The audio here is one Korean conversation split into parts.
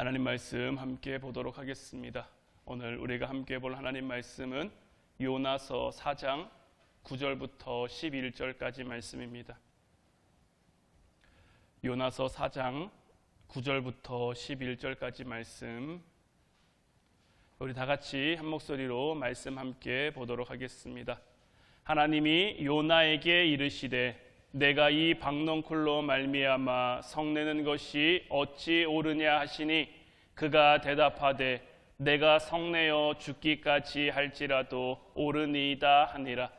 하나님 말씀 함께 보도록 하겠습니다. 오늘 우리가 함께 볼 하나님 말씀은 요나서 4장 9절부터 11절까지 말씀입니다. 요나서 4장 9절부터 11절까지 말씀, 우리 다 같이 한 목소리로 말씀 함께 보도록 하겠습니다. 하나님이 요나에게 이르시되 내가 이 박넝쿨로 말미암아 성내는 것이 어찌 옳으냐 하시니 그가 대답하되 내가 성내어 죽기까지 할지라도 옳으니이다 하니라.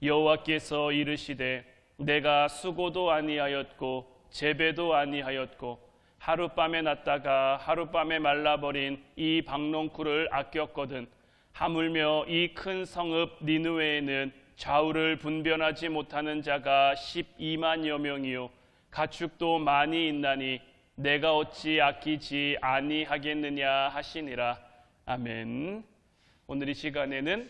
여호와께서 이르시되 내가 수고도 아니하였고 재배도 아니하였고 하룻밤에 났다가 하룻밤에 말라버린 이 박넝쿨을 아꼈거든 하물며 이 큰 성읍 니느웨에는 좌우를 분변하지 못하는 자가 12만여 명이요 가축도 많이 있나니 내가 어찌 아끼지 아니하겠느냐 하시니라. 아멘. 오늘 이 시간에는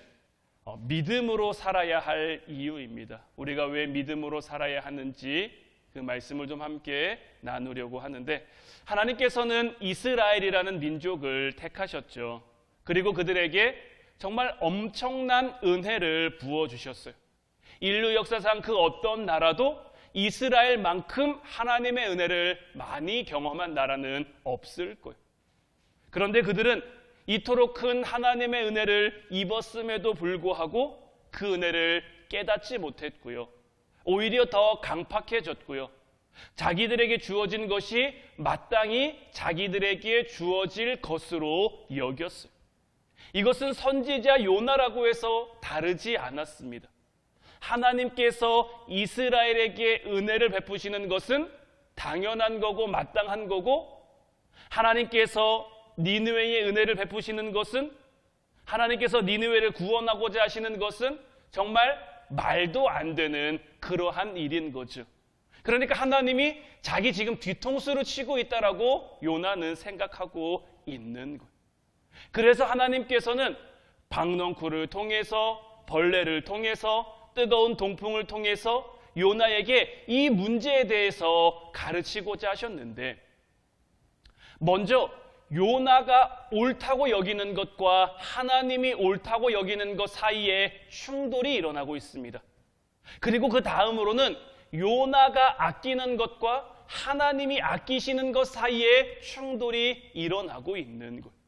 믿음으로 살아야 할 이유입니다. 우리가 왜 믿음으로 살아야 하는지 그 말씀을 좀 함께 나누려고 하는데, 하나님께서는 이스라엘이라는 민족을 택하셨죠. 그리고 그들에게 정말 엄청난 은혜를 부어주셨어요. 인류 역사상 그 어떤 나라도 이스라엘만큼 하나님의 은혜를 많이 경험한 나라는 없을 거예요. 그런데 그들은 이토록 큰 하나님의 은혜를 입었음에도 불구하고 그 은혜를 깨닫지 못했고요. 오히려 더 강팍해졌고요. 자기들에게 주어진 것이 마땅히 자기들에게 주어질 것으로 여겼어요. 이것은 선지자 요나라고 해서 다르지 않았습니다. 하나님께서 이스라엘에게 은혜를 베푸시는 것은 당연한 거고 마땅한 거고, 하나님께서 니느웨의 은혜를 베푸시는 것은, 하나님께서 니느웨를 구원하고자 하시는 것은 정말 말도 안 되는 그러한 일인 거죠. 그러니까 하나님이 자기 지금 뒤통수를 치고 있다라고 요나는 생각하고 있는 거예요. 그래서 하나님께서는 박넝쿨을 통해서, 벌레를 통해서, 뜨거운 동풍을 통해서 요나에게 이 문제에 대해서 가르치고자 하셨는데, 먼저 요나가 옳다고 여기는 것과 하나님이 옳다고 여기는 것 사이에 충돌이 일어나고 있습니다. 그리고 그 다음으로는 요나가 아끼는 것과 하나님이 아끼시는 것 사이에 충돌이 일어나고 있는 거예요.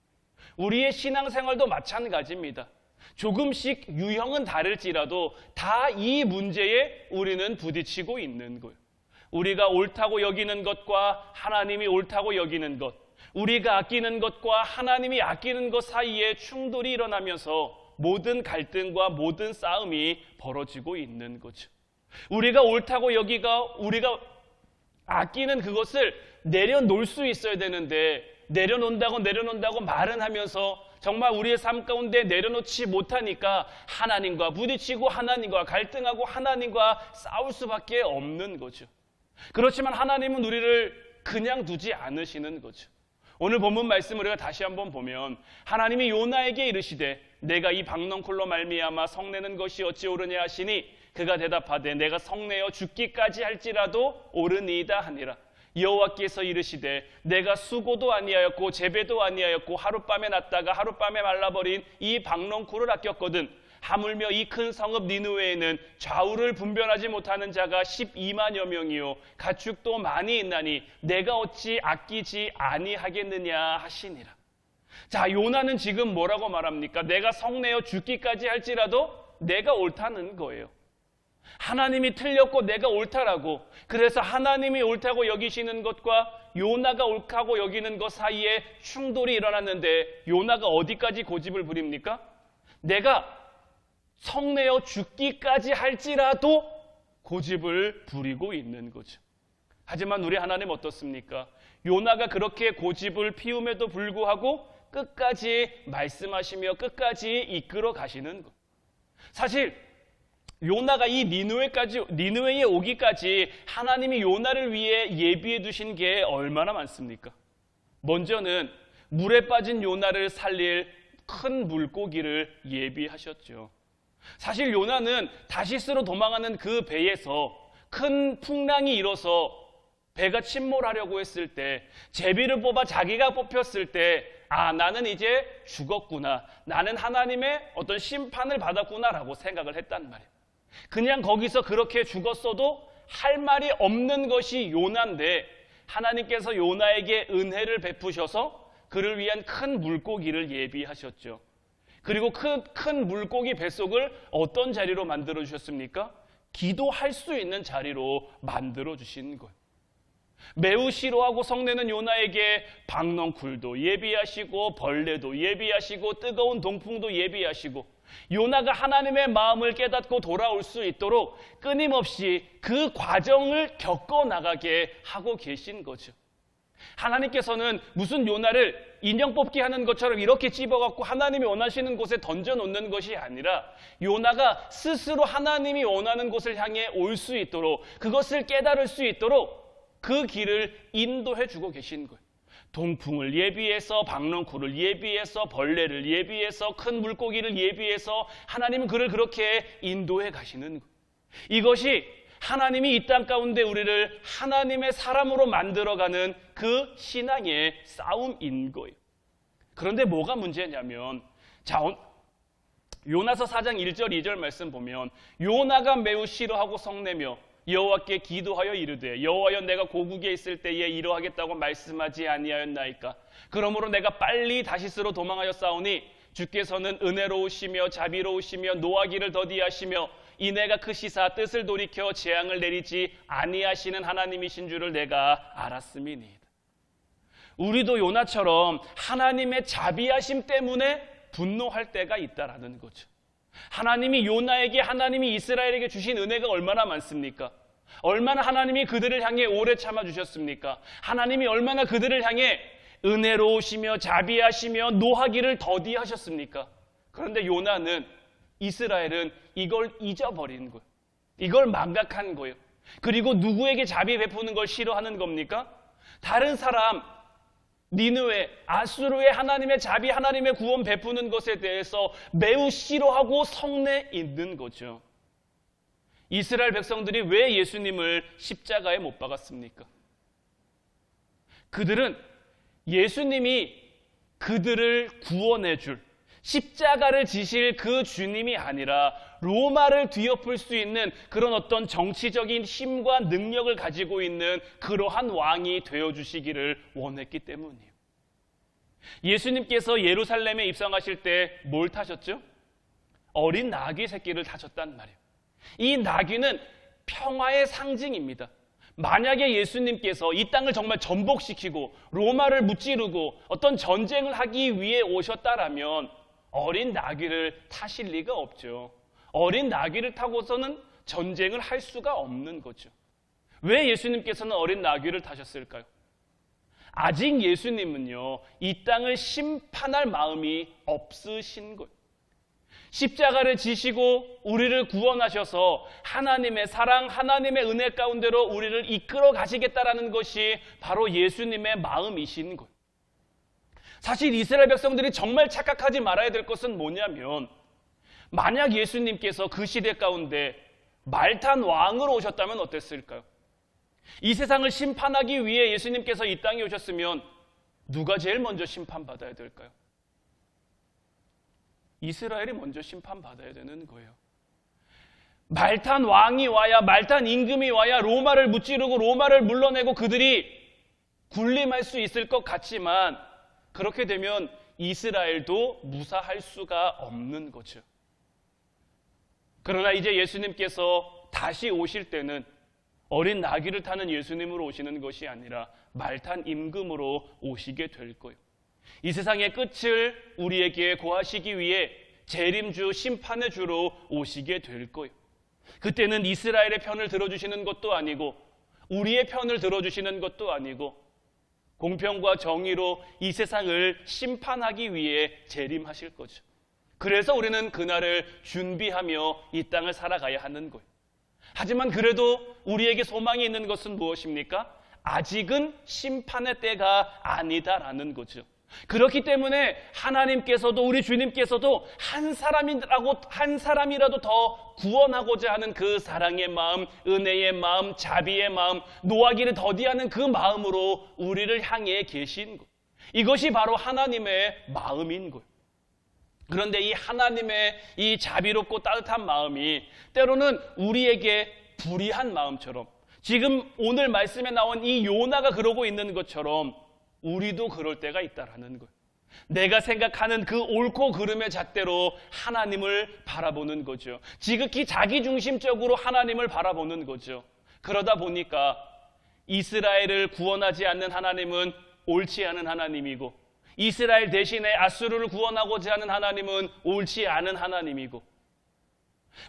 우리의 신앙생활도 마찬가지입니다. 조금씩 유형은 다를지라도 다 이 문제에 우리는 부딪히고 있는 거예요. 우리가 옳다고 여기는 것과 하나님이 옳다고 여기는 것, 우리가 아끼는 것과 하나님이 아끼는 것 사이에 충돌이 일어나면서 모든 갈등과 모든 싸움이 벌어지고 있는 거죠. 우리가 옳다고 여기가, 우리가 아끼는 그것을 내려놓을 수 있어야 되는데, 내려놓는다고 말은 하면서 정말 우리의 삶 가운데 내려놓지 못하니까 하나님과 부딪히고 하나님과 갈등하고 하나님과 싸울 수밖에 없는 거죠. 그렇지만 하나님은 우리를 그냥 두지 않으시는 거죠. 오늘 본문 말씀을 우리가 다시 한번 보면, 하나님이 요나에게 이르시되 내가 이 박넝쿨로 말미암아 성내는 것이 어찌 옳으냐 하시니 그가 대답하되 내가 성내어 죽기까지 할지라도 옳으니이다 하니라. 여호와께서 이르시되 내가 수고도 아니하였고 재배도 아니하였고 하룻밤에 났다가 하룻밤에 말라버린 이 박넝쿨을 아꼈거든 하물며 이 큰 성읍 니느웨에는 좌우를 분변하지 못하는 자가 12만여 명이요 가축도 많이 있나니 내가 어찌 아끼지 아니하겠느냐 하시니라. 자, 요나는 지금 뭐라고 말합니까? 내가 성내어 죽기까지 할지라도 내가 옳다는 거예요. 하나님이 틀렸고 내가 옳다라고, 그래서 하나님이 옳다고 여기시는 것과 요나가 옳다고 여기는 것 사이에 충돌이 일어났는데 요나가 어디까지 고집을 부립니까? 내가 성내어 죽기까지 할지라도 고집을 부리고 있는 거죠. 하지만 우리 하나님 어떻습니까? 요나가 그렇게 고집을 피움에도 불구하고 끝까지 말씀하시며 끝까지 이끌어 가시는 것. 사실 요나가 이 니느웨에 오기까지 하나님이 요나를 위해 예비해 두신 게 얼마나 많습니까? 먼저는 물에 빠진 요나를 살릴 큰 물고기를 예비하셨죠. 사실 요나는 다시스로 도망하는 그 배에서 큰 풍랑이 일어서 배가 침몰하려고 했을 때, 제비를 뽑아 자기가 뽑혔을 때, 나는 이제 죽었구나, 나는 하나님의 어떤 심판을 받았구나라고 생각을 했단 말이에요. 그냥 거기서 그렇게 죽었어도 할 말이 없는 것이 요나인데, 하나님께서 요나에게 은혜를 베푸셔서 그를 위한 큰 물고기를 예비하셨죠. 그리고 큰 물고기 뱃속을 어떤 자리로 만들어 주셨습니까? 기도할 수 있는 자리로 만들어 주신 거예요. 매우 싫어하고 성내는 요나에게 박넝쿨도 예비하시고 벌레도 예비하시고 뜨거운 동풍도 예비하시고, 요나가 하나님의 마음을 깨닫고 돌아올 수 있도록 끊임없이 그 과정을 겪어나가게 하고 계신 거죠. 하나님께서는 무슨 요나를 인형 뽑기 하는 것처럼 이렇게 찝어갖고 하나님이 원하시는 곳에 던져놓는 것이 아니라, 요나가 스스로 하나님이 원하는 곳을 향해 올 수 있도록, 그것을 깨달을 수 있도록 그 길을 인도해 주고 계신 거예요. 동풍을 예비해서, 박넝쿨을 예비해서, 벌레를 예비해서, 큰 물고기를 예비해서 하나님은 그를 그렇게 인도해 가시는 거예요. 이것이 하나님이 이 땅 가운데 우리를 하나님의 사람으로 만들어가는 그 신앙의 싸움인 거예요. 그런데 뭐가 문제냐면, 요나서 4장 1절 2절 말씀 보면, 요나가 매우 싫어하고 성내며 여호와께 기도하여 이르되, 여호와여 내가 고국에 있을 때에 이러하겠다고 말씀하지 아니하였나이까? 그러므로 내가 빨리 다시스로 도망하였사오니 주께서는 은혜로우시며 자비로우시며 노하기를 더디하시며 이내가 크시사 뜻을 돌이켜 재앙을 내리지 아니하시는 하나님이신 줄을 내가 알았음이니이다. 우리도 요나처럼 하나님의 자비하심 때문에 분노할 때가 있다라는 거죠. 하나님이 요나에게, 하나님이 이스라엘에게 주신 은혜가 얼마나 많습니까? 얼마나 하나님이 그들을 향해 오래 참아주셨습니까? 하나님이 얼마나 그들을 향해 은혜로우시며 자비하시며 노하기를 더디하셨습니까? 그런데 요나는, 이스라엘은 이걸 잊어버린 거예요. 이걸 망각한 거예요. 그리고 누구에게 자비 베푸는 걸 싫어하는 겁니까? 다른 사람, 니느웨, 아수르에 하나님의 자비, 하나님의 구원 베푸는 것에 대해서 매우 싫어하고 성내 있는 거죠. 이스라엘 백성들이 왜 예수님을 십자가에 못 박았습니까? 그들은 예수님이 그들을 구원해 줄, 십자가를 지실 그 주님이 아니라 로마를 뒤엎을 수 있는 그런 어떤 정치적인 힘과 능력을 가지고 있는 그러한 왕이 되어주시기를 원했기 때문이에요. 예수님께서 예루살렘에 입성하실 때 뭘 타셨죠? 어린 나귀 새끼를 타셨단 말이에요. 이 나귀는 평화의 상징입니다. 만약에 예수님께서 이 땅을 정말 전복시키고 로마를 무찌르고 어떤 전쟁을 하기 위해 오셨다라면 어린 나귀를 타실 리가 없죠. 어린 나귀를 타고서는 전쟁을 할 수가 없는 거죠. 왜 예수님께서는 어린 나귀를 타셨을까요? 아직 예수님은요, 이 땅을 심판할 마음이 없으신 거예요. 십자가를 지시고 우리를 구원하셔서 하나님의 사랑, 하나님의 은혜 가운데로 우리를 이끌어 가시겠다라는 것이 바로 예수님의 마음이신 거예요. 사실 이스라엘 백성들이 정말 착각하지 말아야 될 것은 뭐냐면, 만약 예수님께서 그 시대 가운데 말탄 왕으로 오셨다면 어땠을까요? 이 세상을 심판하기 위해 예수님께서 이 땅에 오셨으면 누가 제일 먼저 심판받아야 될까요? 이스라엘이 먼저 심판받아야 되는 거예요. 말탄 왕이 와야, 말탄 임금이 와야 로마를 무찌르고 로마를 물러내고 그들이 군림할 수 있을 것 같지만, 그렇게 되면 이스라엘도 무사할 수가 없는 거죠. 그러나 이제 예수님께서 다시 오실 때는 어린 나귀를 타는 예수님으로 오시는 것이 아니라 말탄 임금으로 오시게 될 거예요. 이 세상의 끝을 우리에게 고하시기 위해 재림주, 심판의 주로 오시게 될 거예요. 그때는 이스라엘의 편을 들어주시는 것도 아니고 우리의 편을 들어주시는 것도 아니고 공평과 정의로 이 세상을 심판하기 위해 재림하실 거죠. 그래서 우리는 그날을 준비하며 이 땅을 살아가야 하는 거예요. 하지만 그래도 우리에게 소망이 있는 것은 무엇입니까? 아직은 심판의 때가 아니다라는 거죠. 그렇기 때문에 하나님께서도 우리 주님께서도 한 사람이라도 더 구원하고자 하는 그 사랑의 마음, 은혜의 마음, 자비의 마음, 노하기를 더디하는 그 마음으로 우리를 향해 계신 것. 이것이 바로 하나님의 마음인 거예요. 그런데 이 하나님의 이 자비롭고 따뜻한 마음이 때로는 우리에게 불의한 마음처럼, 지금 오늘 말씀에 나온 이 요나가 그러고 있는 것처럼 우리도 그럴 때가 있다라는 거예요. 내가 생각하는 그 옳고 그름의 잣대로 하나님을 바라보는 거죠. 지극히 자기중심적으로 하나님을 바라보는 거죠. 그러다 보니까 이스라엘을 구원하지 않는 하나님은 옳지 않은 하나님이고, 이스라엘 대신에 아수르를 구원하고자 하는 하나님은 옳지 않은 하나님이고,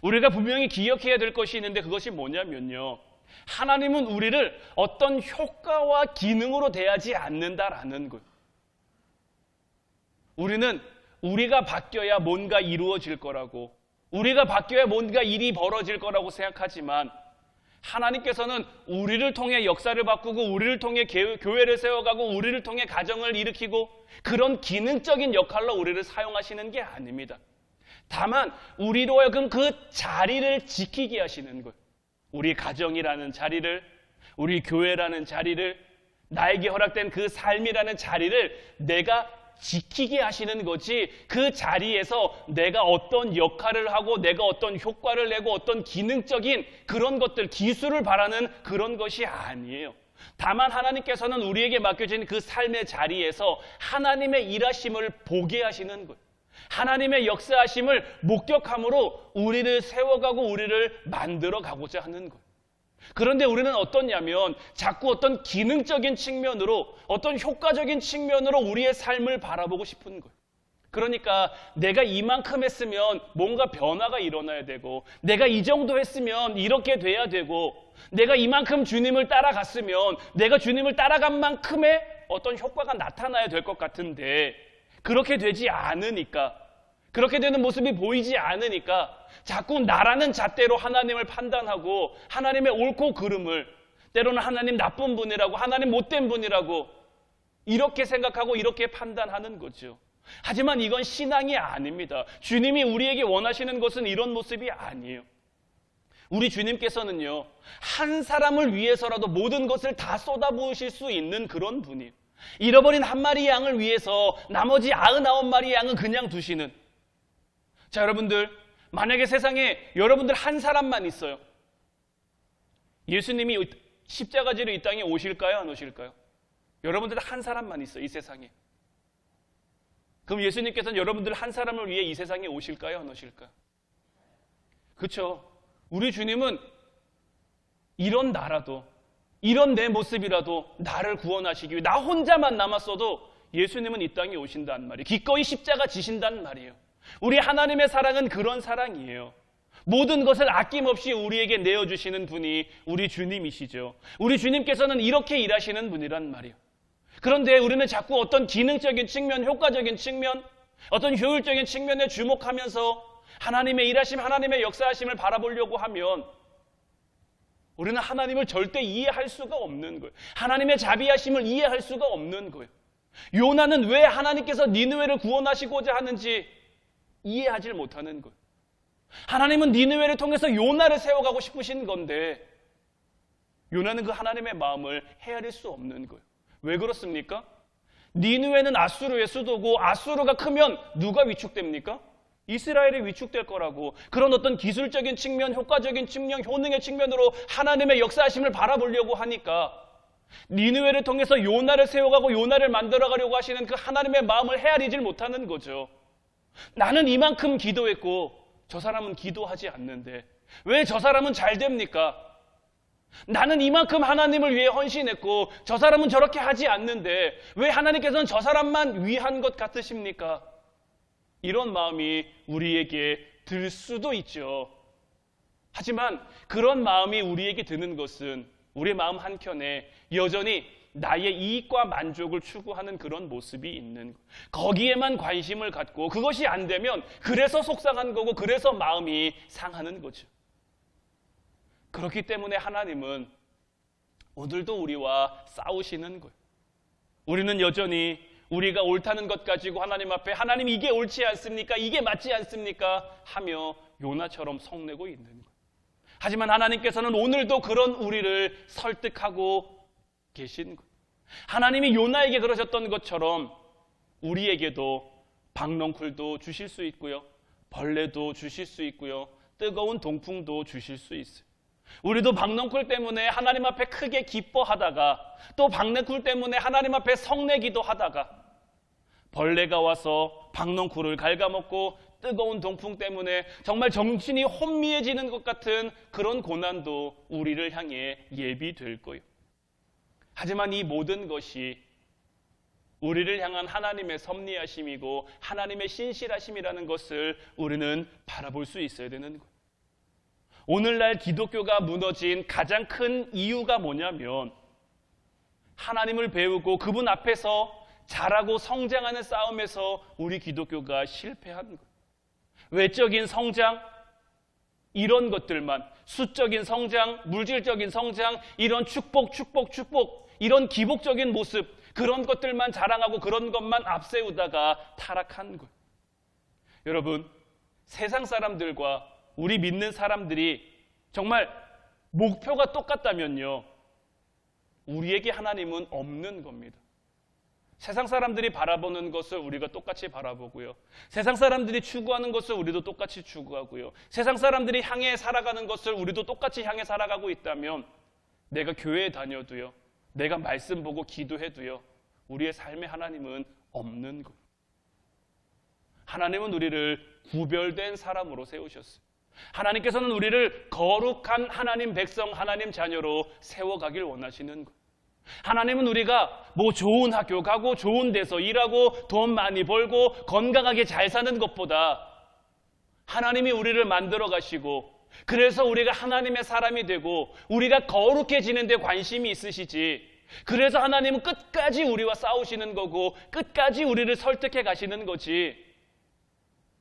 우리가 분명히 기억해야 될 것이 있는데 그것이 뭐냐면요, 하나님은 우리를 어떤 효과와 기능으로 대하지 않는다라는 거예요. 우리는 우리가 바뀌어야 뭔가 이루어질 거라고, 우리가 바뀌어야 뭔가 일이 벌어질 거라고 생각하지만, 하나님께서는 우리를 통해 역사를 바꾸고, 우리를 통해 교회를 세워가고, 우리를 통해 가정을 일으키고, 그런 기능적인 역할로 우리를 사용하시는 게 아닙니다. 다만 우리로 하여금 그 자리를 지키게 하시는 거예요. 우리 가정이라는 자리를, 우리 교회라는 자리를, 나에게 허락된 그 삶이라는 자리를 내가 지키게 하시는 거지, 그 자리에서 내가 어떤 역할을 하고 내가 어떤 효과를 내고 어떤 기능적인 그런 것들, 기술을 바라는 그런 것이 아니에요. 다만 하나님께서는 우리에게 맡겨진 그 삶의 자리에서 하나님의 일하심을 보게 하시는 거예요. 하나님의 역사하심을 목격함으로 우리를 세워가고 우리를 만들어 가고자 하는 거예요. 그런데 우리는 어떠냐면 자꾸 어떤 기능적인 측면으로, 어떤 효과적인 측면으로 우리의 삶을 바라보고 싶은 거예요. 그러니까 내가 이만큼 했으면 뭔가 변화가 일어나야 되고, 내가 이 정도 했으면 이렇게 돼야 되고, 내가 이만큼 주님을 따라갔으면 내가 주님을 따라간 만큼의 어떤 효과가 나타나야 될 것 같은데, 그렇게 되지 않으니까, 그렇게 되는 모습이 보이지 않으니까 자꾸 나라는 잣대로 하나님을 판단하고, 하나님의 옳고 그름을, 때로는 하나님 나쁜 분이라고, 하나님 못된 분이라고 이렇게 생각하고 이렇게 판단하는 거죠. 하지만 이건 신앙이 아닙니다. 주님이 우리에게 원하시는 것은 이런 모습이 아니에요. 우리 주님께서는요, 한 사람을 위해서라도 모든 것을 다 쏟아부으실 수 있는 그런 분이에요. 잃어버린 한 마리 양을 위해서 나머지 99마리 양은 그냥 두시는. 자, 여러분들, 만약에 세상에 여러분들 한 사람만 있어요. 예수님이 십자가지로 이 땅에 오실까요? 안 오실까요? 여러분들 한 사람만 있어요, 이 세상에. 그럼 예수님께서는 여러분들 한 사람을 위해 이 세상에 오실까요? 안 오실까요? 그렇죠. 우리 주님은 이런 나라도, 이런 내 모습이라도 나를 구원하시기 위해, 나 혼자만 남았어도 예수님은 이 땅에 오신다는 말이에요. 기꺼이 십자가 지신다는 말이에요. 우리 하나님의 사랑은 그런 사랑이에요. 모든 것을 아낌없이 우리에게 내어주시는 분이 우리 주님이시죠. 우리 주님께서는 이렇게 일하시는 분이란 말이에요. 그런데 우리는 자꾸 어떤 기능적인 측면, 효과적인 측면, 어떤 효율적인 측면에 주목하면서 하나님의 일하심, 하나님의 역사하심을 바라보려고 하면 우리는 하나님을 절대 이해할 수가 없는 거예요. 하나님의 자비하심을 이해할 수가 없는 거예요. 요나는 왜 하나님께서 니느웨를 구원하시고자 하는지 이해하지 못하는 거예요. 하나님은 니느웨를 통해서 요나를 세워가고 싶으신 건데 요나는 그 하나님의 마음을 헤아릴 수 없는 거예요. 왜 그렇습니까? 니느웨는 아수르의 수도고, 아수르가 크면 누가 위축됩니까? 이스라엘이 위축될 거라고. 그런 어떤 기술적인 측면, 효과적인 측면, 효능의 측면으로 하나님의 역사하심을 바라보려고 하니까 니느웨를 통해서 요나를 세워가고 요나를 만들어가려고 하시는 그 하나님의 마음을 헤아리질 못하는 거죠. 나는 이만큼 기도했고 저 사람은 기도하지 않는데 왜 저 사람은 잘 됩니까? 나는 이만큼 하나님을 위해 헌신했고 저 사람은 저렇게 하지 않는데 왜 하나님께서는 저 사람만 위한 것 같으십니까? 이런 마음이 우리에게 들 수도 있죠. 하지만 그런 마음이 우리에게 드는 것은 우리 마음 한켠에 여전히 나의 이익과 만족을 추구하는 그런 모습이 있는 것. 거기에만 관심을 갖고 그것이 안 되면 그래서 속상한 거고 그래서 마음이 상하는 거죠. 그렇기 때문에 하나님은 오늘도 우리와 싸우시는 거예요. 우리는 여전히 우리가 옳다는 것 가지고 하나님 앞에 하나님 이게 옳지 않습니까? 이게 맞지 않습니까? 하며 요나처럼 성내고 있는 거예요. 하지만 하나님께서는 오늘도 그런 우리를 설득하고 계신 거예요. 하나님이 요나에게 그러셨던 것처럼 우리에게도 박넝쿨도 주실 수 있고요, 벌레도 주실 수 있고요, 뜨거운 동풍도 주실 수 있어요. 우리도 박넝쿨 때문에 하나님 앞에 크게 기뻐하다가 또 박넝쿨 때문에 하나님 앞에 성내기도 하다가 벌레가 와서 박넝쿨을 갉아먹고 뜨거운 동풍 때문에 정말 정신이 혼미해지는 것 같은 그런 고난도 우리를 향해 예비될 거예요. 하지만 이 모든 것이 우리를 향한 하나님의 섭리하심이고 하나님의 신실하심이라는 것을 우리는 바라볼 수 있어야 되는 거예요. 오늘날 기독교가 무너진 가장 큰 이유가 뭐냐면 하나님을 배우고 그분 앞에서 자라고 성장하는 싸움에서 우리 기독교가 실패한 거예요. 외적인 성장, 이런 것들만, 수적인 성장, 물질적인 성장, 이런 축복, 이런 기복적인 모습, 그런 것들만 자랑하고 그런 것만 앞세우다가 타락한 거예요. 여러분, 세상 사람들과 우리 믿는 사람들이 정말 목표가 똑같다면요, 우리에게 하나님은 없는 겁니다. 세상 사람들이 바라보는 것을 우리가 똑같이 바라보고요, 세상 사람들이 추구하는 것을 우리도 똑같이 추구하고요, 세상 사람들이 향해 살아가는 것을 우리도 똑같이 향해 살아가고 있다면 내가 교회에 다녀도요, 내가 말씀 보고 기도해도요, 우리의 삶에 하나님은 없는 거예요. 하나님은 우리를 구별된 사람으로 세우셨어요. 하나님께서는 우리를 거룩한 하나님 백성, 하나님 자녀로 세워가길 원하시는 거예요. 하나님은 우리가 뭐 좋은 학교 가고 좋은 데서 일하고 돈 많이 벌고 건강하게 잘 사는 것보다 하나님이 우리를 만들어 가시고 그래서 우리가 하나님의 사람이 되고 우리가 거룩해지는 데 관심이 있으시지, 그래서 하나님은 끝까지 우리와 싸우시는 거고 끝까지 우리를 설득해 가시는 거지,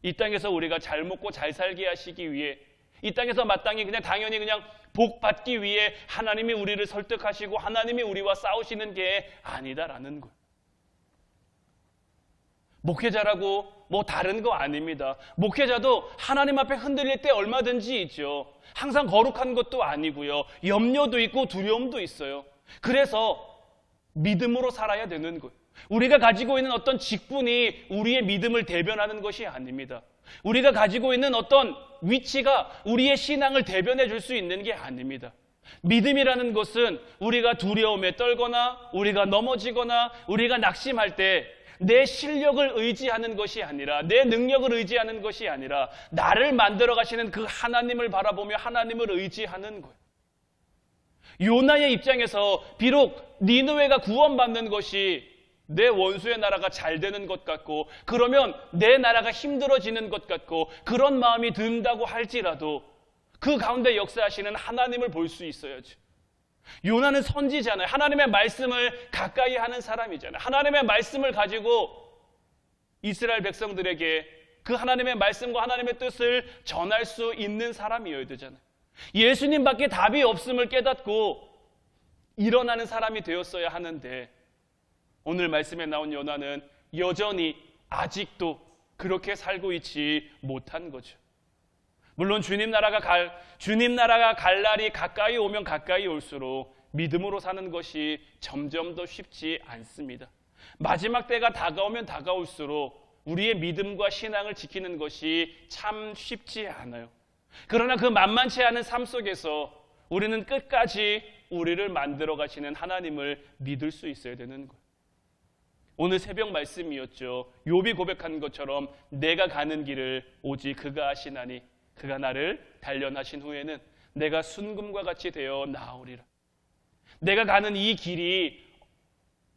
이 땅에서 우리가 잘 먹고 잘 살게 하시기 위해, 이 땅에서 마땅히 그냥 당연히 그냥 복 받기 위해 하나님이 우리를 설득하시고 하나님이 우리와 싸우시는 게 아니다라는 거예요. 목회자라고 뭐 다른 거 아닙니다. 목회자도 하나님 앞에 흔들릴 때 얼마든지 있죠. 항상 거룩한 것도 아니고요, 염려도 있고 두려움도 있어요. 그래서 믿음으로 살아야 되는 거예요. 우리가 가지고 있는 어떤 직분이 우리의 믿음을 대변하는 것이 아닙니다. 우리가 가지고 있는 어떤 위치가 우리의 신앙을 대변해 줄 수 있는 게 아닙니다. 믿음이라는 것은 우리가 두려움에 떨거나 우리가 넘어지거나 우리가 낙심할 때 내 실력을 의지하는 것이 아니라, 내 능력을 의지하는 것이 아니라 나를 만들어 가시는 그 하나님을 바라보며 하나님을 의지하는 거예요. 요나의 입장에서 비록 니느웨가 구원받는 것이 내 원수의 나라가 잘 되는 것 같고 그러면 내 나라가 힘들어지는 것 같고 그런 마음이 든다고 할지라도 그 가운데 역사하시는 하나님을 볼 수 있어야죠. 요나는 선지자잖아요. 하나님의 말씀을 가까이 하는 사람이잖아요. 하나님의 말씀을 가지고 이스라엘 백성들에게 그 하나님의 말씀과 하나님의 뜻을 전할 수 있는 사람이어야 되잖아요. 예수님밖에 답이 없음을 깨닫고 일어나는 사람이 되었어야 하는데 오늘 말씀에 나온 요나는 여전히 아직도 그렇게 살고 있지 못한 거죠. 물론 주님 나라가 갈 날이 가까이 오면 가까이 올수록 믿음으로 사는 것이 점점 더 쉽지 않습니다. 마지막 때가 다가오면 다가올수록 우리의 믿음과 신앙을 지키는 것이 참 쉽지 않아요. 그러나 그 만만치 않은 삶 속에서 우리는 끝까지 우리를 만들어 가시는 하나님을 믿을 수 있어야 되는 거예요. 오늘 새벽 말씀이었죠. 욥이 고백한 것처럼 내가 가는 길을 오직 그가 아시나니 그가 나를 단련하신 후에는 내가 순금과 같이 되어 나아오리라. 내가 가는 이 길이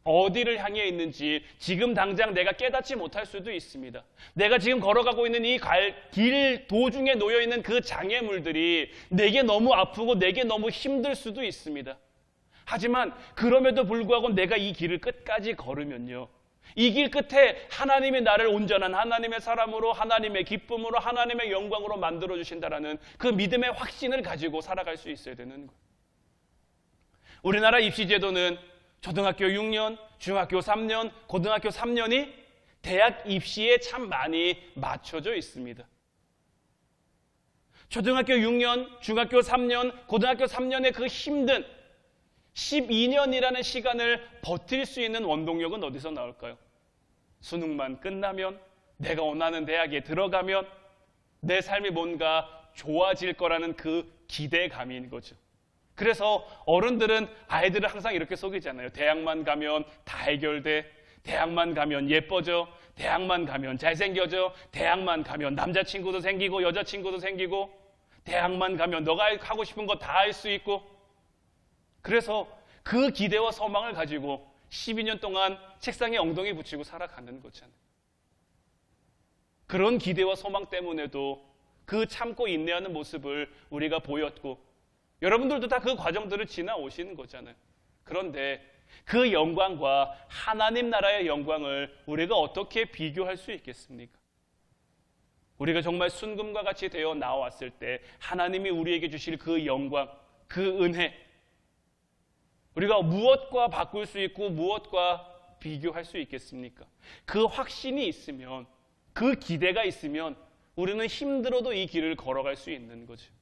어디를 향해 있는지 지금 당장 내가 깨닫지 못할 수도 있습니다. 내가 지금 걸어가고 있는 이 길 도중에 놓여있는 그 장애물들이 내게 너무 아프고 내게 너무 힘들 수도 있습니다. 하지만 그럼에도 불구하고 내가 이 길을 끝까지 걸으면요, 이 길 끝에 하나님이 나를 온전한 하나님의 사람으로, 하나님의 기쁨으로, 하나님의 영광으로 만들어주신다라는 그 믿음의 확신을 가지고 살아갈 수 있어야 되는 거예요. 우리나라 입시제도는 초등학교 6년, 중학교 3년, 고등학교 3년이 대학 입시에 참 많이 맞춰져 있습니다. 초등학교 6년, 중학교 3년, 고등학교 3년의 그 힘든 12년이라는 시간을 버틸 수 있는 원동력은 어디서 나올까요? 수능만 끝나면, 내가 원하는 대학에 들어가면 내 삶이 뭔가 좋아질 거라는 그 기대감인 거죠. 그래서 어른들은 아이들을 항상 이렇게 속이잖아요. 대학만 가면 다 해결돼. 대학만 가면 예뻐져. 대학만 가면 잘생겨져. 대학만 가면 남자친구도 생기고 여자친구도 생기고. 대학만 가면 너가 하고 싶은 거 다 할 수 있고. 그래서 그 기대와 소망을 가지고 12년 동안 책상에 엉덩이 붙이고 살아가는 거잖아요. 그런 기대와 소망 때문에도 그 참고 인내하는 모습을 우리가 보였고, 여러분들도 다 그 과정들을 지나오시는 거잖아요. 그런데 그 영광과 하나님 나라의 영광을 우리가 어떻게 비교할 수 있겠습니까? 우리가 정말 순금과 같이 되어 나왔을 때 하나님이 우리에게 주실 그 영광, 그 은혜, 우리가 무엇과 바꿀 수 있고 무엇과 비교할 수 있겠습니까? 그 확신이 있으면, 그 기대가 있으면 우리는 힘들어도 이 길을 걸어갈 수 있는 거죠.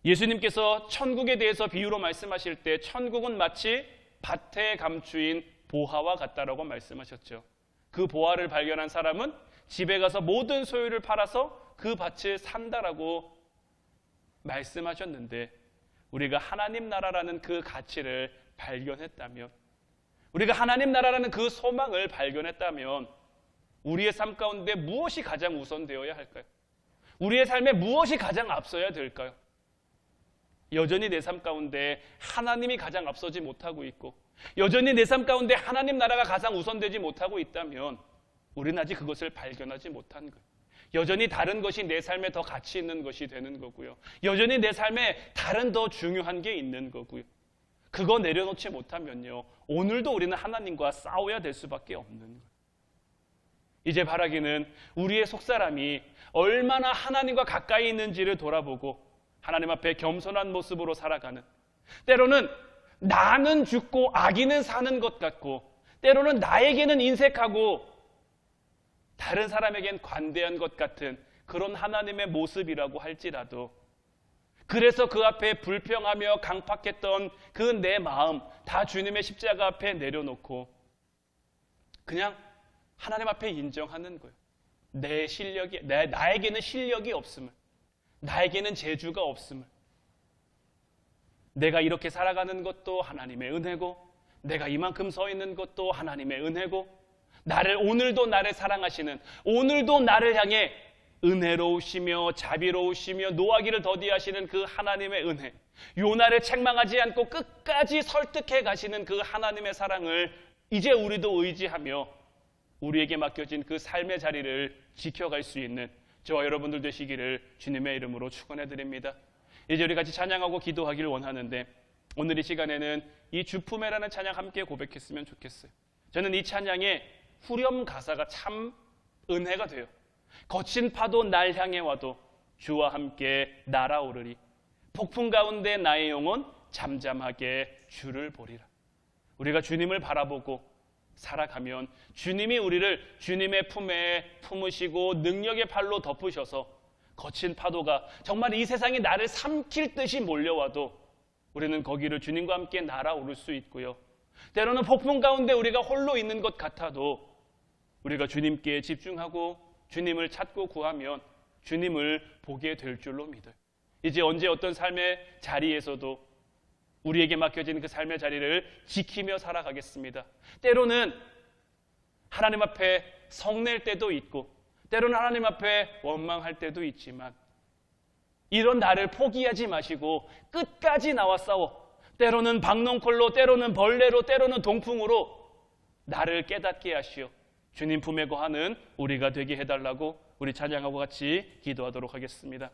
예수님께서 천국에 대해서 비유로 말씀하실 때 천국은 마치 밭에 감추인 보화와 같다라고 말씀하셨죠. 그 보화를 발견한 사람은 집에 가서 모든 소유를 팔아서 그 밭을 산다라고 말씀하셨는데, 우리가 하나님 나라라는 그 가치를 발견했다면, 우리가 하나님 나라라는 그 소망을 발견했다면 우리의 삶 가운데 무엇이 가장 우선되어야 할까요? 우리의 삶에 무엇이 가장 앞서야 될까요? 여전히 내 삶 가운데 하나님이 가장 앞서지 못하고 있고, 여전히 내 삶 가운데 하나님 나라가 가장 우선되지 못하고 있다면 우리는 아직 그것을 발견하지 못한 거예요. 여전히 다른 것이 내 삶에 더 가치 있는 것이 되는 거고요. 여전히 내 삶에 다른 더 중요한 게 있는 거고요. 그거 내려놓지 못하면요, 오늘도 우리는 하나님과 싸워야 될 수밖에 없는 거예요. 이제 바라기는 우리의 속사람이 얼마나 하나님과 가까이 있는지를 돌아보고 하나님 앞에 겸손한 모습으로 살아가는, 때로는 나는 죽고 악인은 사는 것 같고, 때로는 나에게는 인색하고 다른 사람에겐 관대한 것 같은 그런 하나님의 모습이라고 할지라도, 그래서 그 앞에 불평하며 강팍했던 그 내 마음 다 주님의 십자가 앞에 내려놓고 그냥 하나님 앞에 인정하는 거예요. 내 실력이, 나에게는 실력이 없음을, 나에게는 재주가 없음을, 내가 이렇게 살아가는 것도 하나님의 은혜고, 내가 이만큼 서 있는 것도 하나님의 은혜고, 오늘도 나를 사랑하시는, 오늘도 나를 향해 은혜로우시며 자비로우시며 노하기를 더디하시는 그 하나님의 은혜, 요나를 책망하지 않고 끝까지 설득해 가시는 그 하나님의 사랑을 이제 우리도 의지하며 우리에게 맡겨진 그 삶의 자리를 지켜갈 수 있는 저와 여러분들 되시기를 주님의 이름으로 축원해 드립니다. 이제 우리 같이 찬양하고 기도하기를 원하는데, 오늘 이 시간에는 이 주품에라는 찬양 함께 고백했으면 좋겠어요. 저는 이 찬양의 후렴 가사가 참 은혜가 돼요. 거친 파도 날 향해 와도 주와 함께 날아오르리. 폭풍 가운데 나의 영혼 잠잠하게 주를 보리라. 우리가 주님을 바라보고 살아가면 주님이 우리를 주님의 품에 품으시고 능력의 팔로 덮으셔서 거친 파도가 정말 이 세상이 나를 삼킬 듯이 몰려와도 우리는 거기를 주님과 함께 날아오를 수 있고요. 때로는 폭풍 가운데 우리가 홀로 있는 것 같아도 우리가 주님께 집중하고 주님을 찾고 구하면 주님을 보게 될 줄로 믿어요. 이제 언제 어떤 삶의 자리에서도 우리에게 맡겨진 그 삶의 자리를 지키며 살아가겠습니다. 때로는 하나님 앞에 성낼 때도 있고, 때로는 하나님 앞에 원망할 때도 있지만, 이런 나를 포기하지 마시고 끝까지 나와 싸워, 때로는 박농콜로, 때로는 벌레로, 때로는 동풍으로 나를 깨닫게 하시어 주님 품에 거하는 우리가 되게 해달라고 우리 찬양하고 같이 기도하도록 하겠습니다.